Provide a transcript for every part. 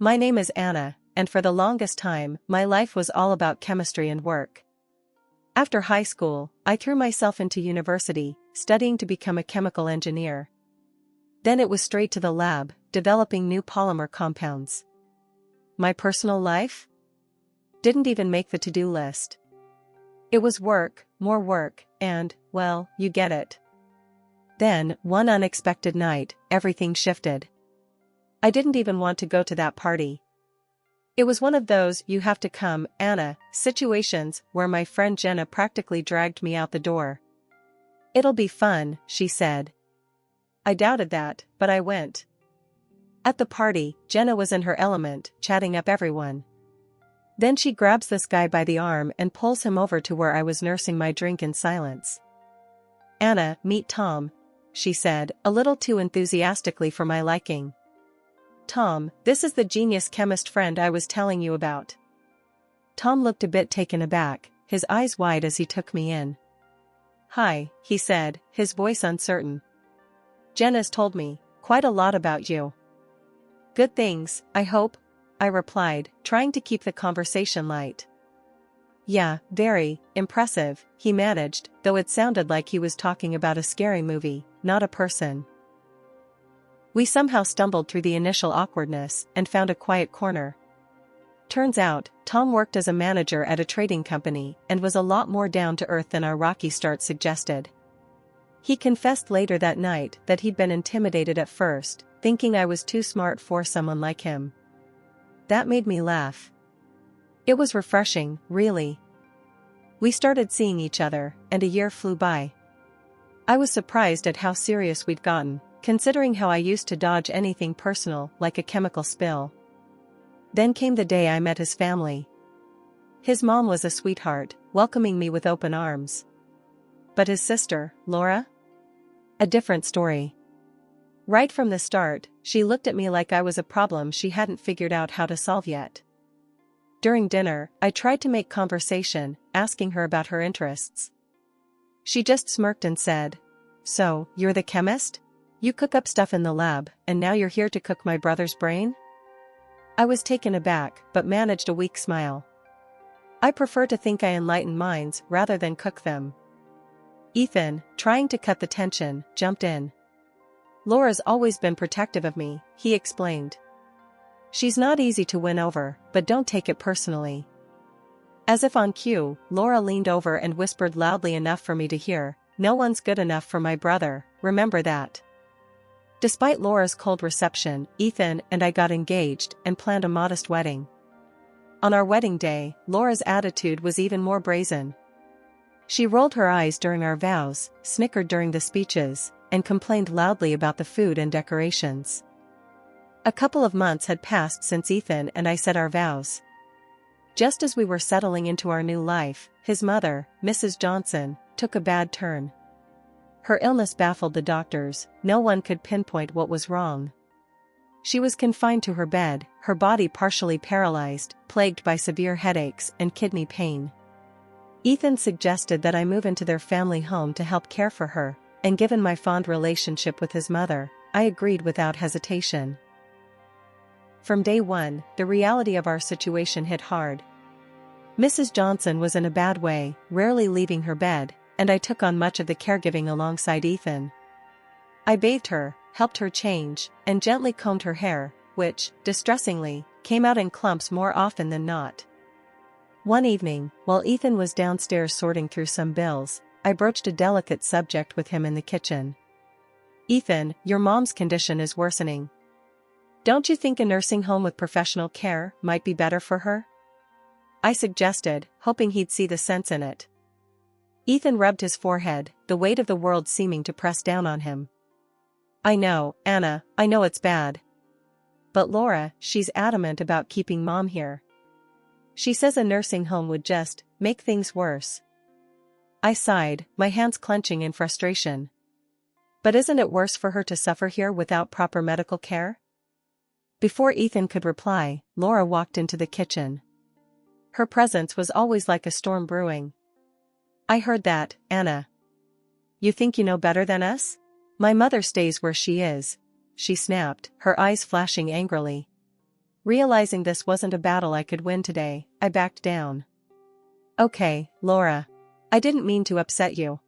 My name is Anna, and for the longest time, my life was all about chemistry and work. After high school, I threw myself into university, studying to become a chemical engineer. Then it was straight to the lab, developing new polymer compounds. My personal life? Didn't even make the to-do list. It was work, more work, and, well, you get it. Then, one unexpected night, everything shifted. I didn't even want to go to that party. It was one of those "you have to come, Anna" situations where my friend Jenna practically dragged me out the door. "It'll be fun," she said. I doubted that, but I went. At the party, Jenna was in her element, chatting up everyone. Then she grabs this guy by the arm and pulls him over to where I was nursing my drink in silence. "Anna, meet Tom," she said, a little too enthusiastically for my liking. "Tom, this is the genius chemist friend I was telling you about." Tom looked a bit taken aback, his eyes wide as he took me in. "Hi," he said, his voice uncertain. "Jenna's told me quite a lot about you." "Good things, I hope," I replied, trying to keep the conversation light. "Yeah, very impressive," he managed, though it sounded like he was talking about a scary movie, not a person. We somehow stumbled through the initial awkwardness and found a quiet corner. Turns out, Tom worked as a manager at a trading company and was a lot more down to earth than our rocky start suggested. He confessed later that night that he'd been intimidated at first, thinking I was too smart for someone like him. That made me laugh. It was refreshing, really. We started seeing each other, and a year flew by. I was surprised at how serious we'd gotten, considering how I used to dodge anything personal, like a chemical spill. Then came the day I met his family. His mom was a sweetheart, welcoming me with open arms. But his sister, Laura? A different story. Right from the start, she looked at me like I was a problem she hadn't figured out how to solve yet. During dinner, I tried to make conversation, asking her about her interests. She just smirked and said, "So, you're the chemist? You cook up stuff in the lab, and now you're here to cook my brother's brain?" I was taken aback, but managed a weak smile. I prefer to think I enlighten minds rather than cook them. Ethan, trying to cut the tension, jumped in. "Laura's always been protective of me," he explained. "She's not easy to win over, but don't take it personally." As if on cue, Laura leaned over and whispered loudly enough for me to hear, "No one's good enough for my brother, remember that." Despite Laura's cold reception, Ethan and I got engaged and planned a modest wedding. On our wedding day, Laura's attitude was even more brazen. She rolled her eyes during our vows, snickered during the speeches, and complained loudly about the food and decorations. A couple of months had passed since Ethan and I said our vows. Just as we were settling into our new life, his mother, Mrs. Johnson, took a bad turn. Her illness baffled the doctors, no one could pinpoint what was wrong. She was confined to her bed, her body partially paralyzed, plagued by severe headaches and kidney pain. Ethan suggested that I move into their family home to help care for her, and given my fond relationship with his mother, I agreed without hesitation. From day one, the reality of our situation hit hard. Mrs. Johnson was in a bad way, rarely leaving her bed, and I took on much of the caregiving alongside Ethan. I bathed her, helped her change, and gently combed her hair, which, distressingly, came out in clumps more often than not. One evening, while Ethan was downstairs sorting through some bills, I broached a delicate subject with him in the kitchen. "Ethan, your mom's condition is worsening. Don't you think a nursing home with professional care might be better for her?" I suggested, hoping he'd see the sense in it. Ethan rubbed his forehead, the weight of the world seeming to press down on him. "I know, Anna, I know it's bad. But Laura, she's adamant about keeping Mom here. She says a nursing home would just make things worse." I sighed, my hands clenching in frustration. "But isn't it worse for her to suffer here without proper medical care?" Before Ethan could reply, Laura walked into the kitchen. Her presence was always like a storm brewing. "I heard that, Anna. You think you know better than us? My mother stays where she is," she snapped, her eyes flashing angrily. Realizing this wasn't a battle I could win today, I backed down. Okay, Laura. I didn't mean to upset you.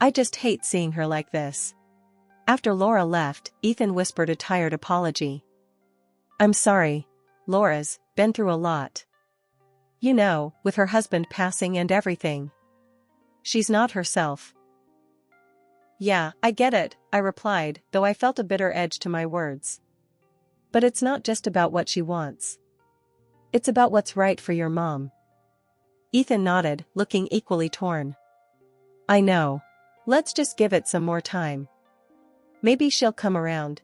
I just hate seeing her like this. After Laura left, Ethan whispered a tired apology. I'm sorry. Laura's been through a lot. You know, with her husband passing and everything. She's not herself. Yeah, I get it, I replied, though I felt a bitter edge to my words. But it's not just about what she wants. It's about what's right for your mom. Ethan nodded, looking equally torn. I know. Let's just give it some more time. Maybe she'll come around.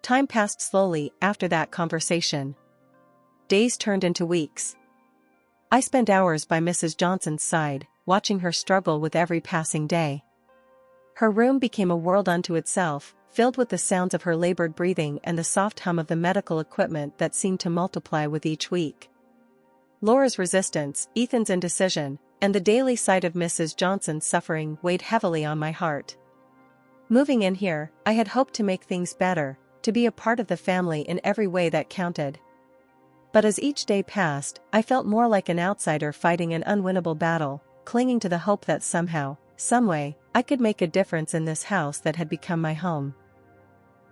Time passed slowly after that conversation. Days turned into weeks. I spent hours by Mrs. Johnson's side, watching her struggle with every passing day. Her room became a world unto itself, filled with the sounds of her labored breathing and the soft hum of the medical equipment that seemed to multiply with each week. Laura's resistance, Ethan's indecision, and the daily sight of Mrs. Johnson's suffering weighed heavily on my heart. Moving in here, I had hoped to make things better, to be a part of the family in every way that counted. But as each day passed, I felt more like an outsider fighting an unwinnable battle, clinging to the hope that somehow, someway, I could make a difference in this house that had become my home.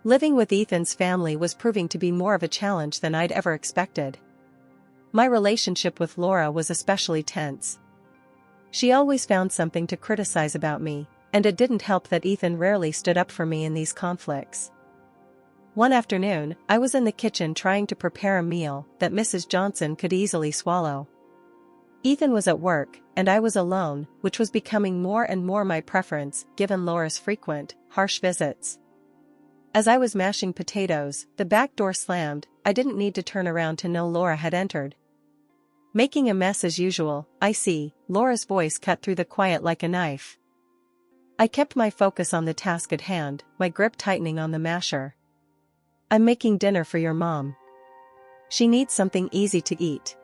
Living with Ethan's family was proving to be more of a challenge than I'd ever expected. My relationship with Laura was especially tense. She always found something to criticize about me, and it didn't help that Ethan rarely stood up for me in these conflicts. One afternoon, I was in the kitchen trying to prepare a meal that Mrs. Johnson could easily swallow. Ethan was at work, and I was alone, which was becoming more and more my preference, given Laura's frequent, harsh visits. As I was mashing potatoes, the back door slammed. I didn't need to turn around to know Laura had entered. Making a mess as usual, I see, Laura's voice cut through the quiet like a knife. I kept my focus on the task at hand, my grip tightening on the masher. I'm making dinner for your mom. She needs something easy to eat.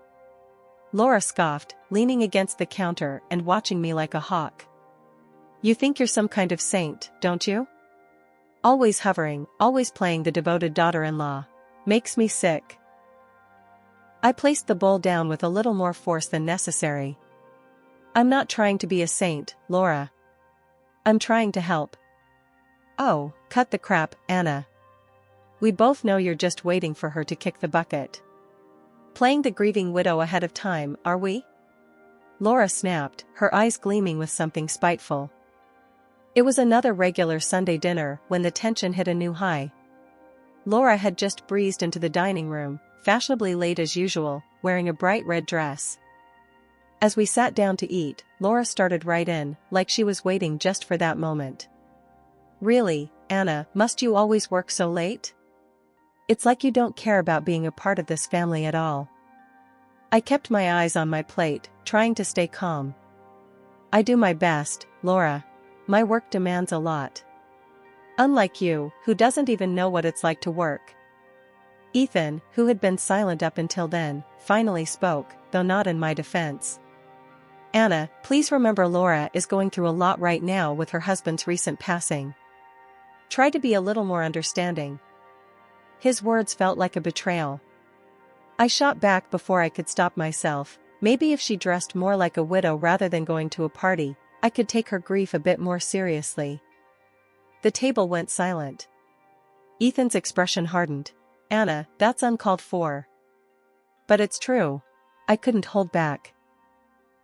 Laura scoffed, leaning against the counter and watching me like a hawk. You think you're some kind of saint, don't you? Always hovering, always playing the devoted daughter-in-law. Makes me sick. I placed the bowl down with a little more force than necessary. I'm not trying to be a saint, Laura. I'm trying to help. Oh, cut the crap, Anna. We both know you're just waiting for her to kick the bucket. Playing the grieving widow ahead of time, are we? Laura snapped, her eyes gleaming with something spiteful. It was another regular Sunday dinner when the tension hit a new high. Laura had just breezed into the dining room, fashionably late as usual, wearing a bright red dress. As we sat down to eat, Laura started right in, like she was waiting just for that moment. Really, Anna, must you always work so late? It's like you don't care about being a part of this family at all. I kept my eyes on my plate, trying to stay calm. I do my best, Laura. My work demands a lot. Unlike you, who doesn't even know what it's like to work. Ethan, who had been silent up until then, finally spoke, though not in my defense. Anna, please remember Laura is going through a lot right now with her husband's recent passing. Try to be a little more understanding. His words felt like a betrayal. I shot back before I could stop myself. Maybe if she dressed more like a widow rather than going to a party, I could take her grief a bit more seriously. The table went silent. Ethan's expression hardened. Anna, that's uncalled for. But it's true. I couldn't hold back.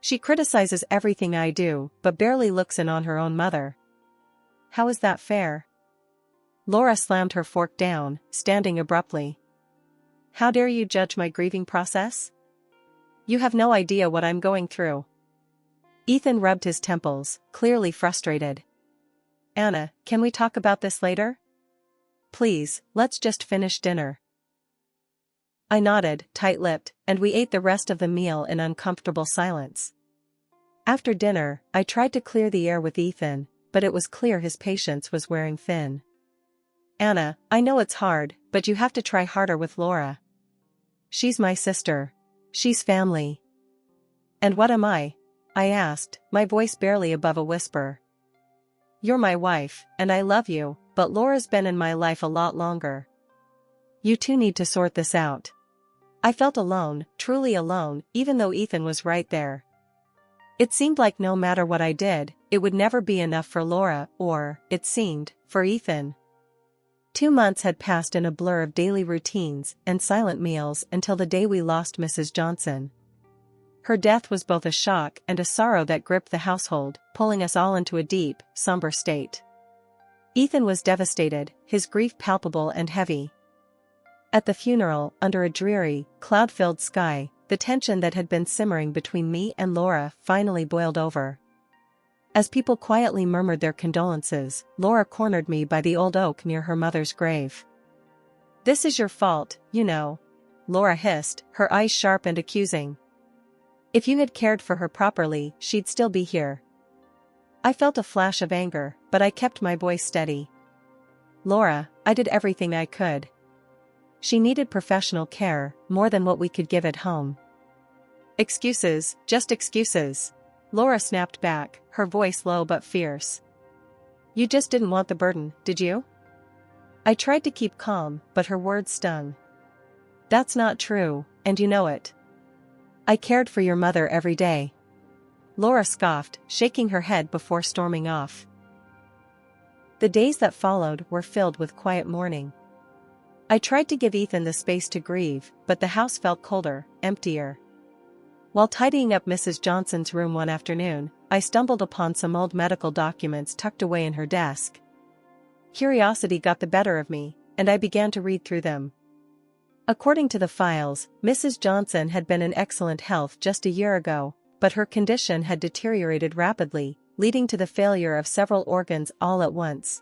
She criticizes everything I do, but barely looks in on her own mother. How is that fair? Laura slammed her fork down, standing abruptly. How dare you judge my grieving process? You have no idea what I'm going through. Ethan rubbed his temples, clearly frustrated. Anna, can we talk about this later? Please, let's just finish dinner. I nodded, tight-lipped, and we ate the rest of the meal in uncomfortable silence. After dinner, I tried to clear the air with Ethan, but it was clear his patience was wearing thin. Anna, I know it's hard, but you have to try harder with Laura. She's my sister. She's family. And what am I? I asked, my voice barely above a whisper. You're my wife, and I love you, but Laura's been in my life a lot longer. You two need to sort this out. I felt alone, truly alone, even though Ethan was right there. It seemed like no matter what I did, it would never be enough for Laura, or, it seemed, for Ethan. 2 months had passed in a blur of daily routines and silent meals until the day we lost Mrs. Johnson. Her death was both a shock and a sorrow that gripped the household, pulling us all into a deep, somber state. Ethan was devastated, his grief palpable and heavy. At the funeral, under a dreary, cloud-filled sky, the tension that had been simmering between me and Laura finally boiled over. As people quietly murmured their condolences, Laura cornered me by the old oak near her mother's grave. "This is your fault, you know," Laura hissed, her eyes sharp and accusing. "If you had cared for her properly, she'd still be here." I felt a flash of anger, but I kept my voice steady. "Laura, I did everything I could. She needed professional care, more than what we could give at home." "Excuses, just excuses," Laura snapped back, her voice low but fierce. "You just didn't want the burden, did you?" I tried to keep calm, but her words stung. "That's not true, and you know it. I cared for your mother every day." Laura scoffed, shaking her head before storming off. The days that followed were filled with quiet mourning. I tried to give Ethan the space to grieve, but the house felt colder, emptier. While tidying up Mrs. Johnson's room one afternoon, I stumbled upon some old medical documents tucked away in her desk. Curiosity got the better of me, and I began to read through them. According to the files, Mrs. Johnson had been in excellent health just a year ago, but her condition had deteriorated rapidly, leading to the failure of several organs all at once.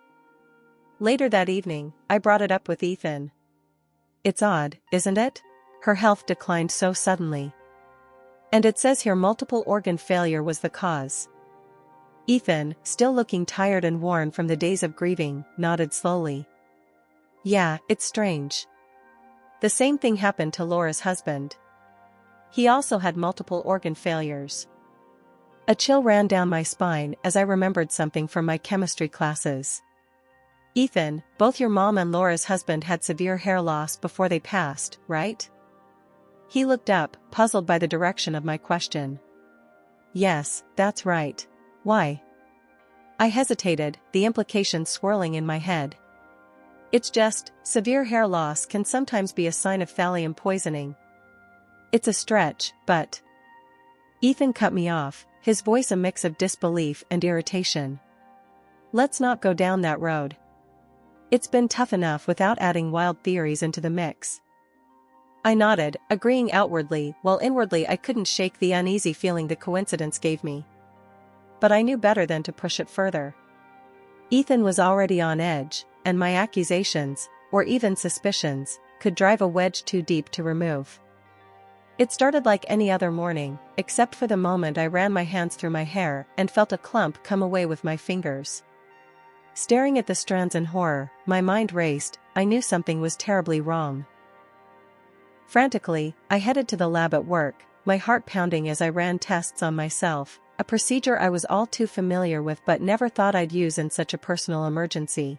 Later that evening, I brought it up with Ethan. "It's odd, isn't it? Her health declined so suddenly. And it says here multiple organ failure was the cause." Ethan, still looking tired and worn from the days of grieving, nodded slowly. "Yeah, it's strange. The same thing happened to Laura's husband. He also had multiple organ failures." A chill ran down my spine as I remembered something from my chemistry classes. "Ethan, both your mom and Laura's husband had severe hair loss before they passed, right?" He looked up, puzzled by the direction of my question. "Yes, that's right. Why?" I hesitated, the implications swirling in my head. "It's just, severe hair loss can sometimes be a sign of thallium poisoning." "It's a stretch, but..." Ethan cut me off, his voice a mix of disbelief and irritation. "Let's not go down that road. It's been tough enough without adding wild theories into the mix." I nodded, agreeing outwardly, while inwardly I couldn't shake the uneasy feeling the coincidence gave me. But I knew better than to push it further. Ethan was already on edge, and my accusations, or even suspicions, could drive a wedge too deep to remove. It started like any other morning, except for the moment I ran my hands through my hair and felt a clump come away with my fingers. Staring at the strands in horror, my mind raced. I knew something was terribly wrong. Frantically, I headed to the lab at work, my heart pounding as I ran tests on myself, a procedure I was all too familiar with but never thought I'd use in such a personal emergency.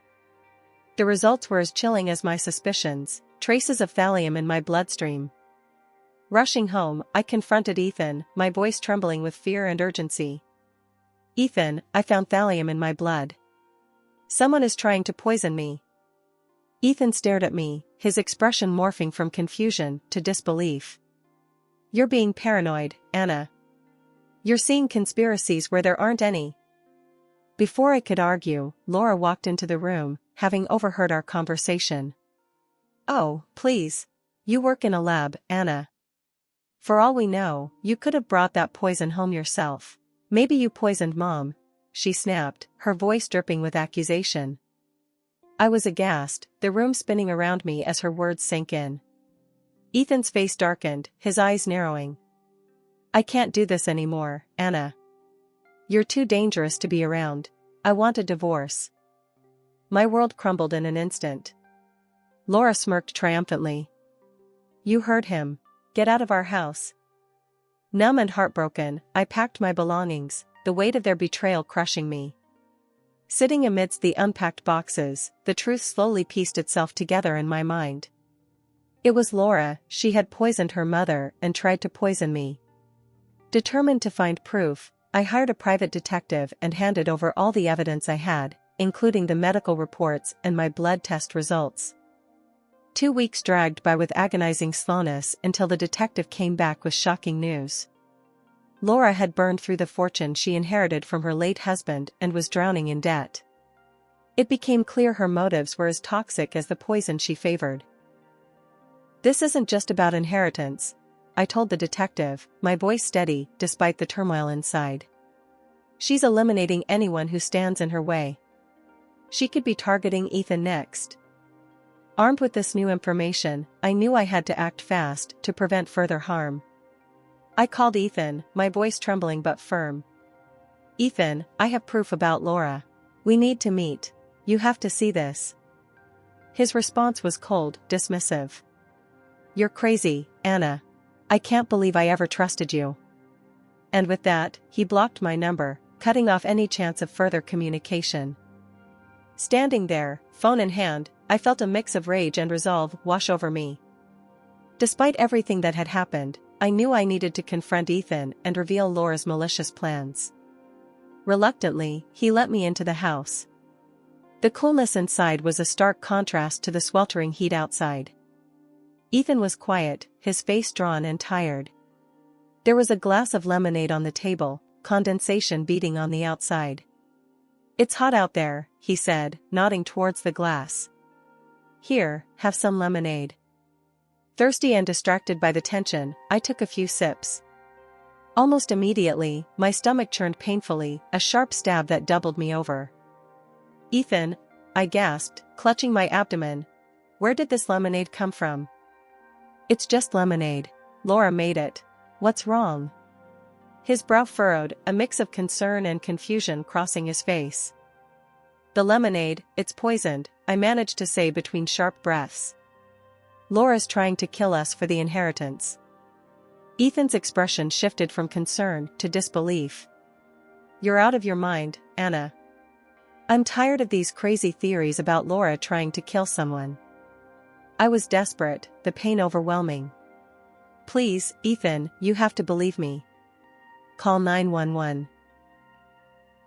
The results were as chilling as my suspicions, traces of thallium in my bloodstream. Rushing home, I confronted Ethan, my voice trembling with fear and urgency. "Ethan, I found thallium in my blood. Someone is trying to poison me." Ethan stared at me, his expression morphing from confusion to disbelief. "You're being paranoid, Anna. You're seeing conspiracies where there aren't any." Before I could argue, Laura walked into the room, having overheard our conversation. "Oh, please. You work in a lab, Anna. For all we know, you could have brought that poison home yourself. Maybe you poisoned Mom," she snapped, her voice dripping with accusation. I was aghast, the room spinning around me as her words sank in. Ethan's face darkened, his eyes narrowing. "I can't do this anymore, Anna. You're too dangerous to be around. I want a divorce." My world crumbled in an instant. Laura smirked triumphantly. "You heard him. Get out of our house." Numb and heartbroken, I packed my belongings, the weight of their betrayal crushing me. Sitting amidst the unpacked boxes, the truth slowly pieced itself together in my mind. It was Laura. She had poisoned her mother and tried to poison me. Determined to find proof, I hired a private detective and handed over all the evidence I had, including the medical reports and my blood test results. 2 weeks dragged by with agonizing slowness until the detective came back with shocking news. Laura had burned through the fortune she inherited from her late husband and was drowning in debt. It became clear her motives were as toxic as the poison she favored. "This isn't just about inheritance," I told the detective, my voice steady despite the turmoil inside. "She's eliminating anyone who stands in her way. She could be targeting Ethan next." Armed with this new information, I knew I had to act fast to prevent further harm. I called Ethan, my voice trembling but firm. "Ethan, I have proof about Laura. We need to meet. You have to see this." His response was cold, dismissive. "You're crazy, Anna. I can't believe I ever trusted you." And with that, he blocked my number, cutting off any chance of further communication. Standing there, phone in hand, I felt a mix of rage and resolve wash over me. Despite everything that had happened, I knew I needed to confront Ethan and reveal Laura's malicious plans. Reluctantly, he let me into the house. The coolness inside was a stark contrast to the sweltering heat outside. Ethan was quiet, his face drawn and tired. There was a glass of lemonade on the table, condensation beating on the outside. "It's hot out there," he said, nodding towards the glass. "Here, have some lemonade." Thirsty and distracted by the tension, I took a few sips. Almost immediately, my stomach churned painfully, a sharp stab that doubled me over. "Ethan," I gasped, clutching my abdomen. "Where did this lemonade come from?" "It's just lemonade. Laura made it. What's wrong?" His brow furrowed, a mix of concern and confusion crossing his face. "The lemonade, it's poisoned," I managed to say between sharp breaths. "Laura's trying to kill us for the inheritance." Ethan's expression shifted from concern to disbelief. "You're out of your mind, Anna. I'm tired of these crazy theories about Laura trying to kill someone." I was desperate, the pain overwhelming. "Please, Ethan, you have to believe me. Call 911.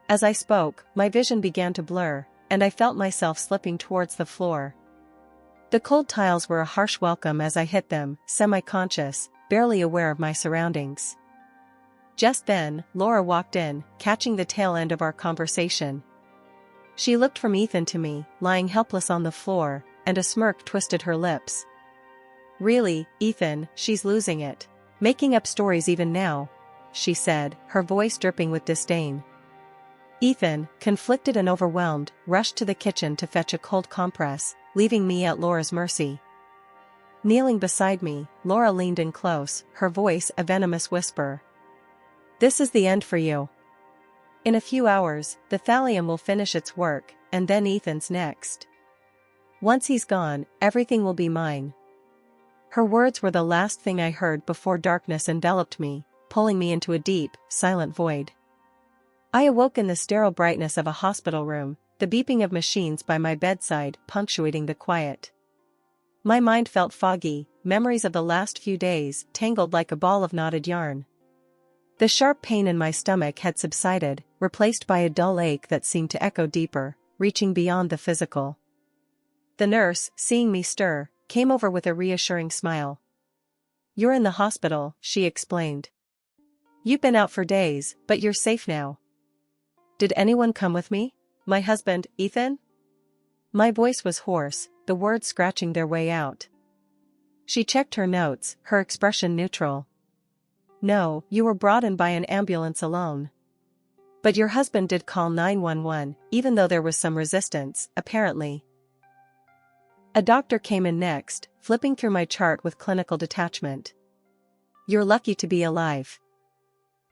As I spoke, my vision began to blur, and I felt myself slipping towards the floor. The cold tiles were a harsh welcome as I hit them, semi-conscious, barely aware of my surroundings. Just then, Laura walked in, catching the tail end of our conversation. She looked from Ethan to me, lying helpless on the floor, and a smirk twisted her lips. "Really, Ethan, she's losing it. Making up stories even now," she said, her voice dripping with disdain. Ethan, conflicted and overwhelmed, rushed to the kitchen to fetch a cold compress, leaving me at Laura's mercy. Kneeling beside me, Laura leaned in close, her voice a venomous whisper. "This is the end for you. In a few hours, the thallium will finish its work, and then Ethan's next. Once he's gone, everything will be mine." Her words were the last thing I heard before darkness enveloped me, pulling me into a deep, silent void. I awoke in the sterile brightness of a hospital room, the beeping of machines by my bedside punctuating the quiet. My mind felt foggy, memories of the last few days tangled like a ball of knotted yarn. The sharp pain in my stomach had subsided, replaced by a dull ache that seemed to echo deeper, reaching beyond the physical. The nurse, seeing me stir, came over with a reassuring smile. "You're in the hospital," she explained. "You've been out for days, but you're safe now." "Did anyone come with me? My husband, Ethan?" My voice was hoarse, the words scratching their way out. She checked her notes, her expression neutral. "No, you were brought in by an ambulance alone. But your husband did call 911, even though there was some resistance, apparently." A doctor came in next, flipping through my chart with clinical detachment. "You're lucky to be alive.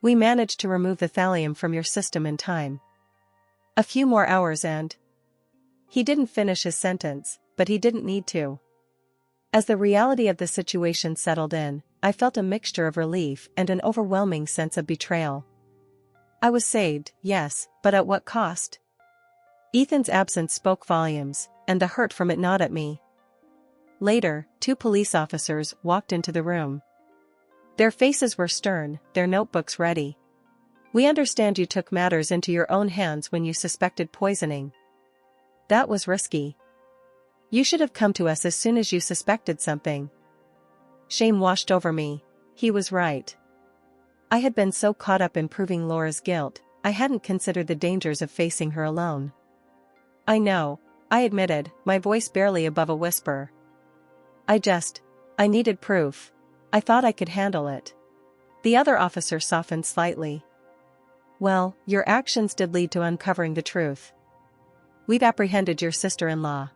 We managed to remove the thallium from your system in time. A few more hours and—" He didn't finish his sentence, but he didn't need to. As the reality of the situation settled in, I felt a mixture of relief and an overwhelming sense of betrayal. I was saved, yes, but at what cost? Ethan's absence spoke volumes, and the hurt from it gnawed at me. Later, 2 police officers walked into the room. Their faces were stern, their notebooks ready. "We understand you took matters into your own hands when you suspected poisoning. That was risky. You should have come to us as soon as you suspected something." Shame washed over me. He was right. I had been so caught up in proving Laura's guilt, I hadn't considered the dangers of facing her alone. "I know," I admitted, my voice barely above a whisper. I needed proof. I thought I could handle it." The other officer softened slightly. "Well, your actions did lead to uncovering the truth. We've apprehended your sister-in-law.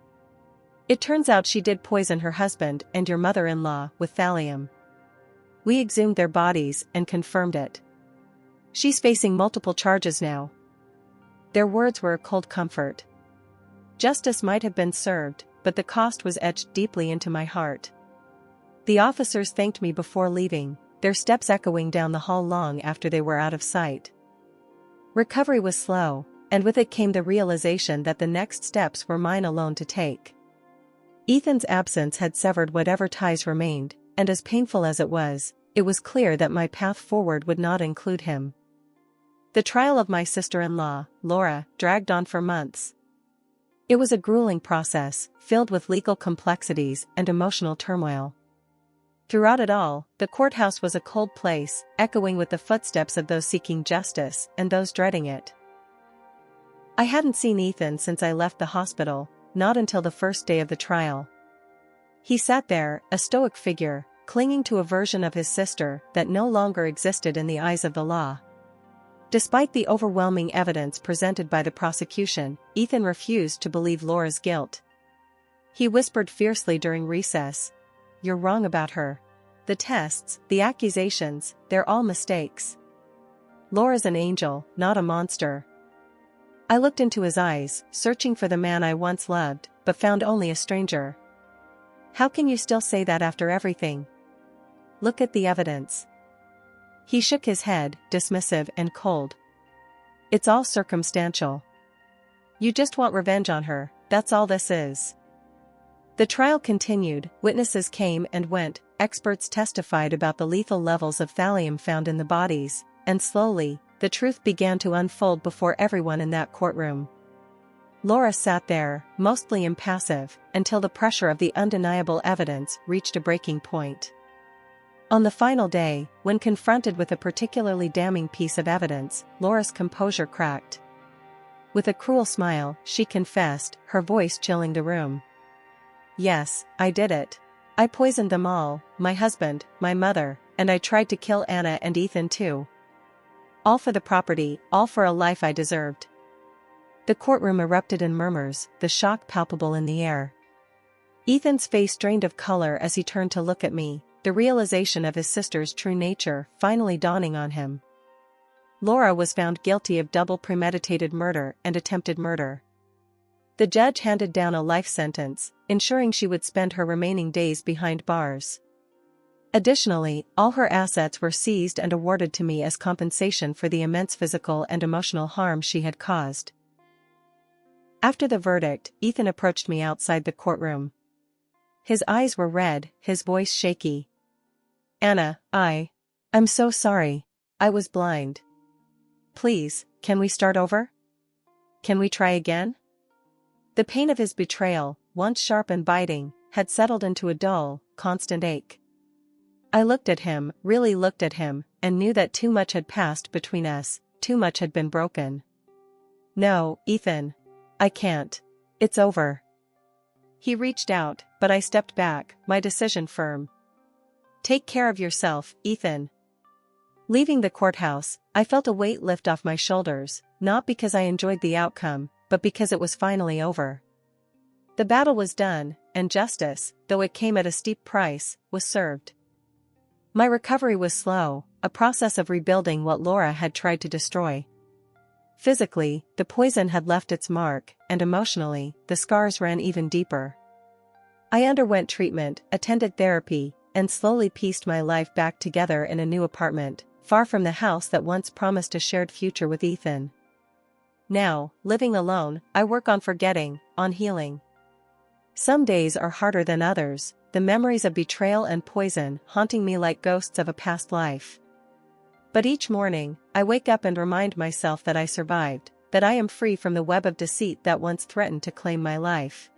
It turns out she did poison her husband and your mother-in-law with thallium. We exhumed their bodies and confirmed it. She's facing multiple charges now." Their words were a cold comfort. Justice might have been served, but the cost was etched deeply into my heart. The officers thanked me before leaving, their steps echoing down the hall long after they were out of sight. Recovery was slow, and with it came the realization that the next steps were mine alone to take. Ethan's absence had severed whatever ties remained, and as painful as it was clear that my path forward would not include him. The trial of my sister-in-law, Laura, dragged on for months. It was a grueling process, filled with legal complexities and emotional turmoil. Throughout it all, the courthouse was a cold place, echoing with the footsteps of those seeking justice and those dreading it. I hadn't seen Ethan since I left the hospital, not until the first day of the trial. He sat there, a stoic figure, clinging to a version of his sister that no longer existed in the eyes of the law. Despite the overwhelming evidence presented by the prosecution, Ethan refused to believe Laura's guilt. He whispered fiercely during recess, "You're wrong about her. The tests, the accusations, they're all mistakes. Laura's an angel, not a monster." I looked into his eyes, searching for the man I once loved, but found only a stranger. "How can you still say that after everything? Look at the evidence." He shook his head, dismissive and cold. "It's all circumstantial. You just want revenge on her, that's all this is." The trial continued, witnesses came and went, experts testified about the lethal levels of thallium found in the bodies, and slowly, the truth began to unfold before everyone in that courtroom. Laura sat there, mostly impassive, until the pressure of the undeniable evidence reached a breaking point. On the final day, when confronted with a particularly damning piece of evidence, Laura's composure cracked. With a cruel smile, she confessed, her voice chilling the room. "Yes, I did it. I poisoned them all, my husband, my mother, and I tried to kill Anna and Ethan too. All for the property, all for a life I deserved." The courtroom erupted in murmurs, the shock palpable in the air. Ethan's face drained of color as he turned to look at me, the realization of his sister's true nature finally dawning on him. Laura was found guilty of double premeditated murder and attempted murder. The judge handed down a life sentence, ensuring she would spend her remaining days behind bars. Additionally, all her assets were seized and awarded to me as compensation for the immense physical and emotional harm she had caused. After the verdict, Ethan approached me outside the courtroom. His eyes were red, his voice shaky. "Anna, I'm so sorry. I was blind. Please, can we start over? Can we try again?" The pain of his betrayal, once sharp and biting, had settled into a dull, constant ache. I looked at him, really looked at him, and knew that too much had passed between us, too much had been broken. "No, Ethan. I can't. It's over." He reached out, but I stepped back, my decision firm. "Take care of yourself, Ethan." Leaving the courthouse, I felt a weight lift off my shoulders, not because I enjoyed the outcome, but because it was finally over. The battle was done, and justice, though it came at a steep price, was served. My recovery was slow, a process of rebuilding what Laura had tried to destroy. Physically, the poison had left its mark, and emotionally, the scars ran even deeper. I underwent treatment, attended therapy, and slowly pieced my life back together in a new apartment, far from the house that once promised a shared future with Ethan. Now, living alone, I work on forgetting, on healing. Some days are harder than others, the memories of betrayal and poison haunting me like ghosts of a past life. But each morning, I wake up and remind myself that I survived, that I am free from the web of deceit that once threatened to claim my life.